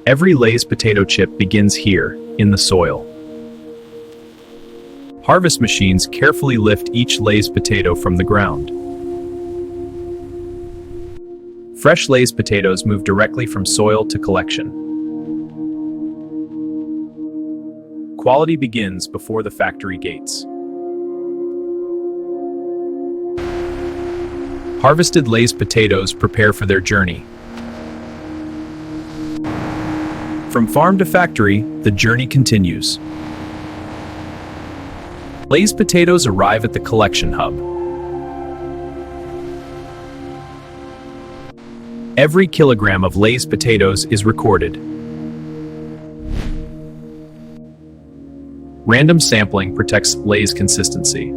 Every Lay's potato chip begins here, in the soil. Harvest machines carefully lift each Lay's potato from the ground. Fresh Lay's potatoes move directly from soil to collection. Quality begins before the factory gates. Harvested Lay's potatoes prepare for their journey. From farm to factory, the journey continues. Lay's potatoes arrive at the collection hub. Every kilogram of Lay's potatoes is recorded. Random sampling protects Lay's consistency.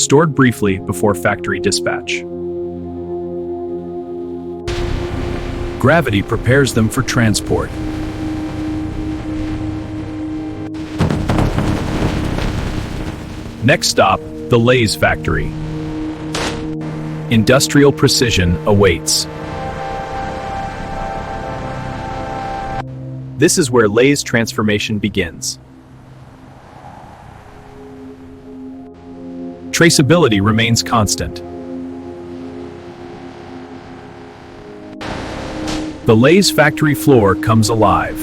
Stored briefly before factory dispatch. Gravity prepares them for transport. Next stop, the Lay's factory. Industrial precision awaits. This is where Lay's transformation begins. Traceability remains constant. The Lay's factory floor comes alive.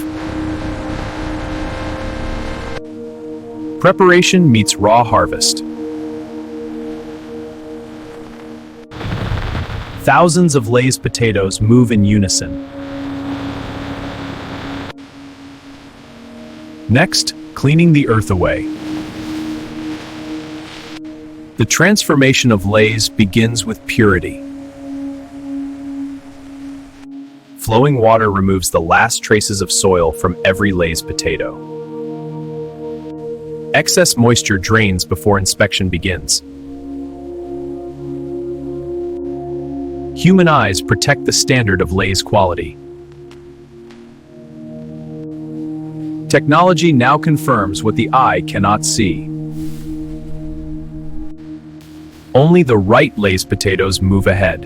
Preparation meets raw harvest. Thousands of Lay's potatoes move in unison. Next, cleaning the earth away. The transformation of Lay's begins with purity. Flowing water removes the last traces of soil from every Lay's potato. Excess moisture drains before inspection begins. Human eyes protect the standard of Lay's quality. Technology now confirms what the eye cannot see. Only the right Lay's potatoes move ahead.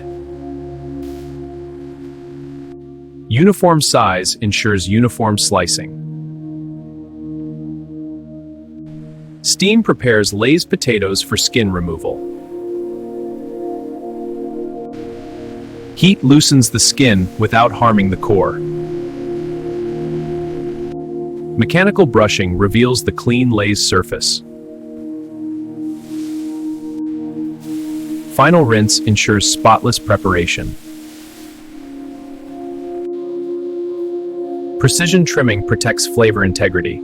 Uniform size ensures uniform slicing. Steam prepares Lay's potatoes for skin removal. Heat loosens the skin without harming the core. Mechanical brushing reveals the clean Lay's surface. Final rinse ensures spotless preparation. Precision trimming protects flavor integrity.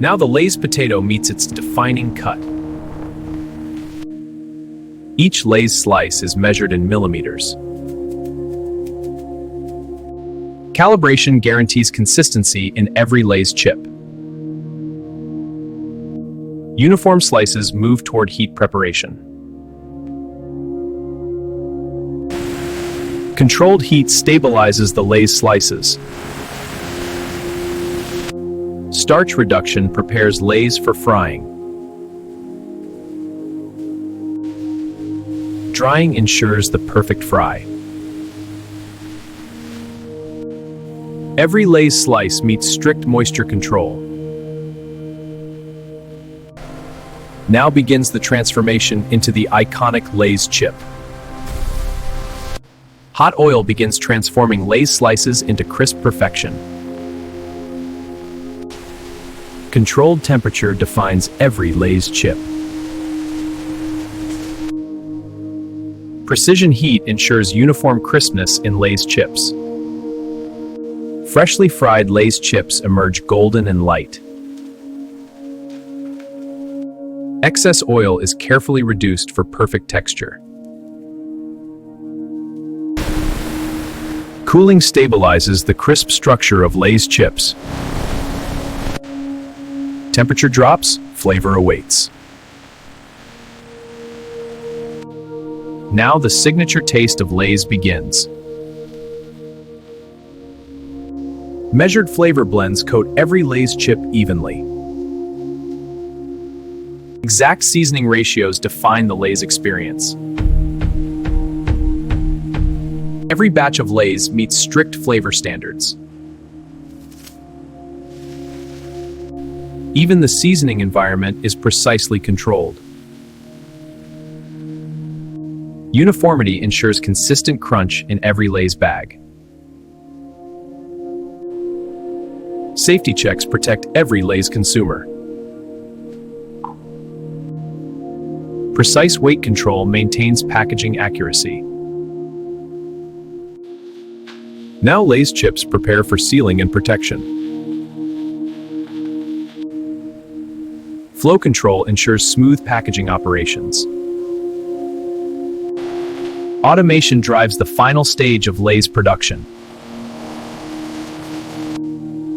Now the Lay's potato meets its defining cut. Each Lay's slice is measured in millimeters. Calibration guarantees consistency in every Lay's chip. Uniform slices move toward heat preparation. Controlled heat stabilizes the Lay's slices. Starch reduction prepares Lay's for frying. Drying ensures the perfect fry. Every Lay's slice meets strict moisture control. Now begins the transformation into the iconic Lay's chip. Hot oil begins transforming Lay's slices into crisp perfection. Controlled temperature defines every Lay's chip. Precision heat ensures uniform crispness in Lay's chips. Freshly fried Lay's chips emerge golden and light. Excess oil is carefully reduced for perfect texture. Cooling stabilizes the crisp structure of Lay's chips. Temperature drops, flavor awaits. Now the signature taste of Lay's begins. Measured flavor blends coat every Lay's chip evenly. Exact seasoning ratios define the Lay's experience. Every batch of Lay's meets strict flavor standards. Even the seasoning environment is precisely controlled. Uniformity ensures consistent crunch in every Lay's bag. Safety checks protect every Lay's consumer. Precise weight control maintains packaging accuracy. Now Lay's chips prepare for sealing and protection. Flow control ensures smooth packaging operations. Automation drives the final stage of Lay's production.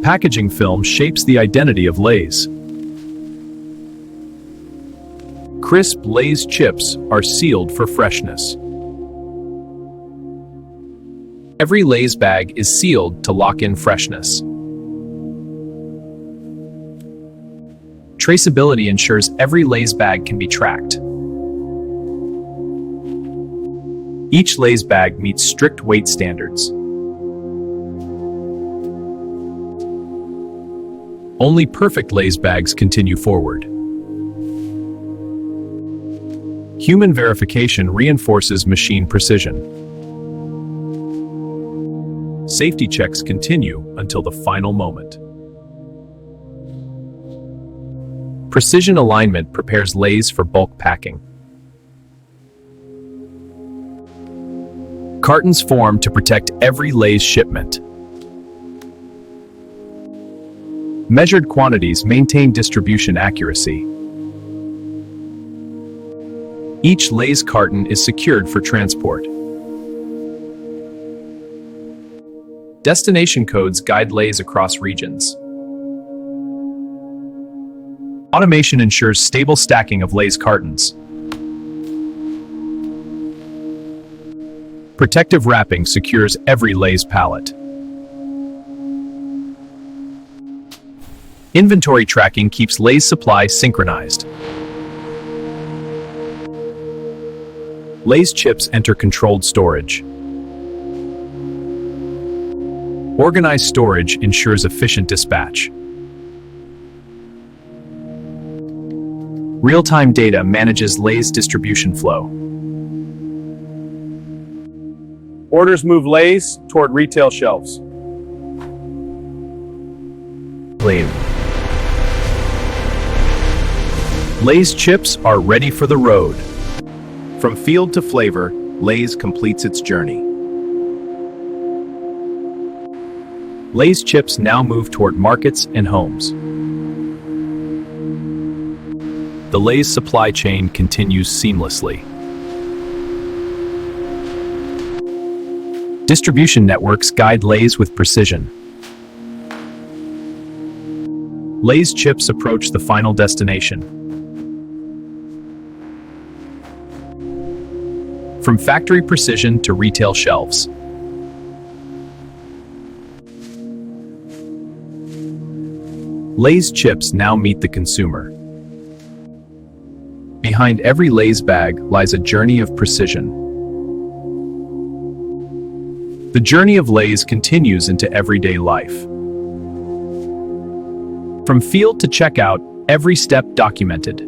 Packaging film shapes the identity of Lay's. Crisp Lay's chips are sealed for freshness. Every Lay's bag is sealed to lock in freshness. Traceability ensures every Lay's bag can be tracked. Each Lay's bag meets strict weight standards. Only perfect Lay's bags continue forward. Human verification reinforces machine precision. Safety checks continue until the final moment. Precision alignment prepares Lay's for bulk packing. Cartons form to protect every Lay's shipment. Measured quantities maintain distribution accuracy. Each Lay's carton is secured for transport. Destination codes guide Lay's across regions. Automation ensures stable stacking of Lay's cartons. Protective wrapping secures every Lay's pallet. Inventory tracking keeps Lay's supply synchronized. Lay's chips enter controlled storage. Organized storage ensures efficient dispatch. Real-time data manages Lay's distribution flow. Orders move Lay's toward retail shelves. Lay's chips are ready for the road. From field to flavor, Lay's completes its journey. Lay's chips now move toward markets and homes. The Lay's supply chain continues seamlessly. Distribution networks guide Lay's with precision. Lay's chips approach the final destination. From factory precision to retail shelves. Lay's chips now meet the consumer. Behind every Lay's bag lies a journey of precision. The journey of Lay's continues into everyday life. From field to checkout, every step documented.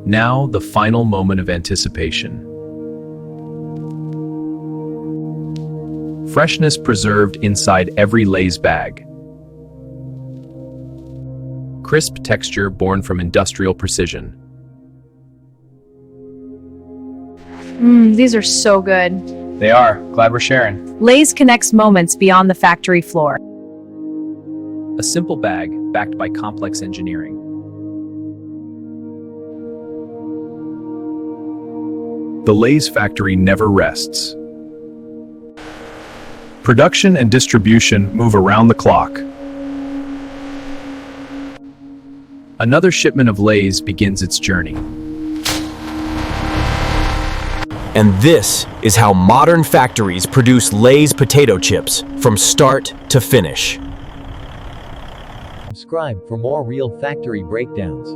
Now, the final moment of anticipation. Freshness preserved inside every Lay's bag. Crisp texture born from industrial precision. These are so good. They are. Glad we're sharing. Lay's connects moments beyond the factory floor. A simple bag backed by complex engineering. The Lay's factory never rests. Production and distribution move around the clock. Another shipment of Lay's begins its journey. And this is how modern factories produce Lay's potato chips from start to finish. Subscribe for more real factory breakdowns.